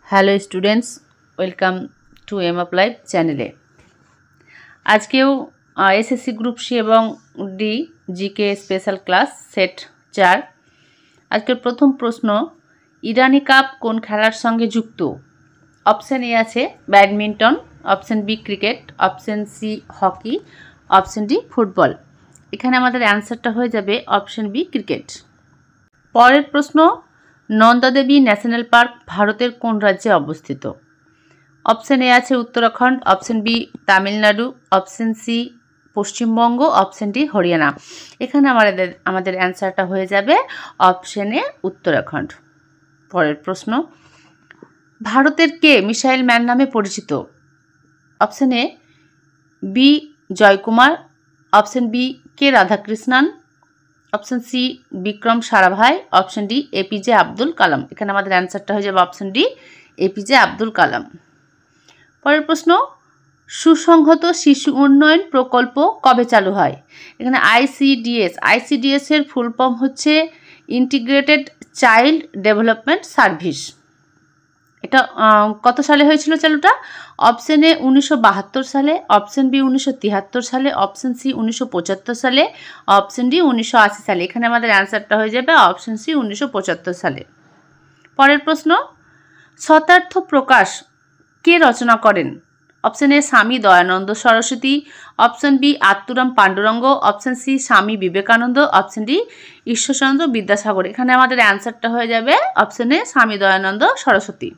Hello students, welcome to M up live চ্যানেলে। আজকেও SSC group C এবং D GK special class set 4। আজকের প্রথম প্রশ্ন, ইরানি কাপ কোন খেলার সঙ্গে যুক্ত? অপশান এ আছে badminton, option B cricket, option C hockey, option D football. এখানে আমাদের অ্যান্সারটা হয়ে যাবে অপশান বি ক্রিকেট। পরের প্রশ্ন, নন্দা দেবী ন্যাশনাল পার্ক ভারতের কোন রাজ্যে অবস্থিত? অপশান এ আছে Uttarakhand, option B Tamil Nadu, option C Paschimbanga, option D Haryana. এখানে আমাদের অ্যান্সারটা হয়ে যাবে অপশান এ উত্তরাখণ্ড। পরের প্রশ্ন, ভারতের কে মিসাইল ম্যান নামে পরিচিত? Option A B Jayakumar, option B K Radhakrishnan, option C Vikram Sarabhai, option D APJ Abdul Kalam. এখানে আমাদের অ্যান্সারটা হয়ে যাবে option D APJ Abdul Kalam. পরের প্রশ্ন, সুসংহত শিশু উন্নয়ন প্রকল্প কবে চালু হয়? এখানে আইসিডিএস এর ফুল ফর্ম হচ্ছে ইন্টিগ্রেটেড চাইল্ড ডেভেলপমেন্ট সার্ভিস। এটা কত সালে হয়েছিল চালুটা? অপশান এ 1972 সালে, অপশান বি 1973 সালে, অপশান সি 1975 সালে, অপশান ডি 1980 সালে। এখানে আমাদের অ্যান্সারটা হয়ে যাবে অপশান সি 1975 সালে। পরের প্রশ্ন, শতার্থ প্রকাশ কে রচনা করেন? Option A Swami Dayananda Saraswati, option B Atmaram Pandurang, option C Swami Vivekananda, option D Ishwarchandra Vidyasagar. এখানে আমাদের অ্যান্সারটা হয়ে যাবে অপশান এ স্বামী দয়ানন্দ সরস্বতী।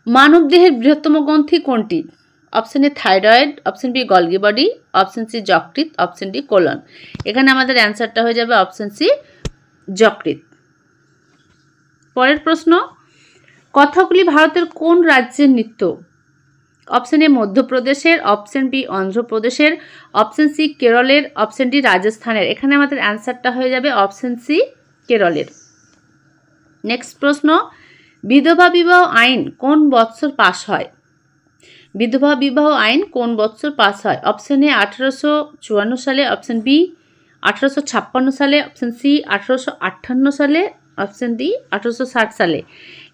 মানবদেহের বৃহত্তম গ্রন্থি কোনটি? Option A thyroid, option B Golgi body, option C যকৃৎ, অপশান ডি কোলন। এখানে আমাদের অ্যান্সারটা হয়ে যাবে অপশান সি যকৃৎ। পরের প্রশ্ন, কথাকলি ভারতের কোন রাজ্যের নৃত্য? অপশান এ মধ্যপ্রদেশের, অপশান বি অন্ধ্রপ্রদেশের, অপশান সি কেরলের, অপশান ডি রাজস্থানের। এখানে আমাদের অ্যান্সারটা হয়ে যাবে অপশান সি কেরলের। নেক্সট প্রশ্ন, বিধবা বিবাহ আইন কোন বৎসর পাস হয়? বিধবা বিবাহ আইন কোন বৎসর পাস হয়? অপশান এ 1854 সালে, অপশান বি 1856 সালে, অপশান সি 1858 সালে, অপশান ডি 1860 সালে।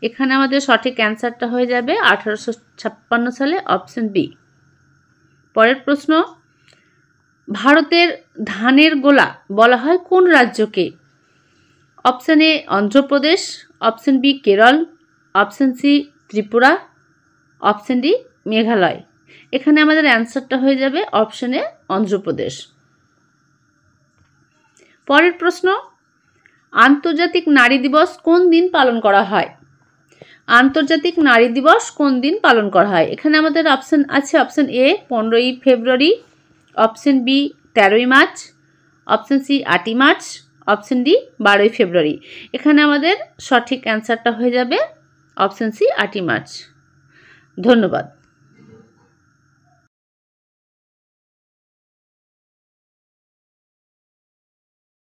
এখানে আমাদের সঠিক অ্যান্সারটা হয়ে যাবে 1856 সালে, অপশান বি। পরের প্রশ্ন, ভারতের ধানের গোলা বলা হয় কোন রাজ্যকে? Option A Andhra Pradesh, option B Kerala, option C Tripura, option D Meghalaya. এখানে আমাদের অ্যান্সারটা হয়ে যাবে অপশান এ অন্ধ্রপ্রদেশ। পরের প্রশ্ন, আন্তর্জাতিক নারী দিবস কোন দিন পালন করা হয়? আন্তর্জাতিক নারী দিবস কোন দিন পালন করা হয়? এখানে আমাদের অপশান আছে অপশান এ 15ই ফেব্রুয়ারি, অপশান বি 13ই মার্চ, অপশান সি 8ই মার্চ, অপশান ডি 12ই ফেব্রুয়ারি। এখানে আমাদের সঠিক অ্যান্সারটা হয়ে যাবে অপশান সি 8ই মার্চ। ধন্যবাদ।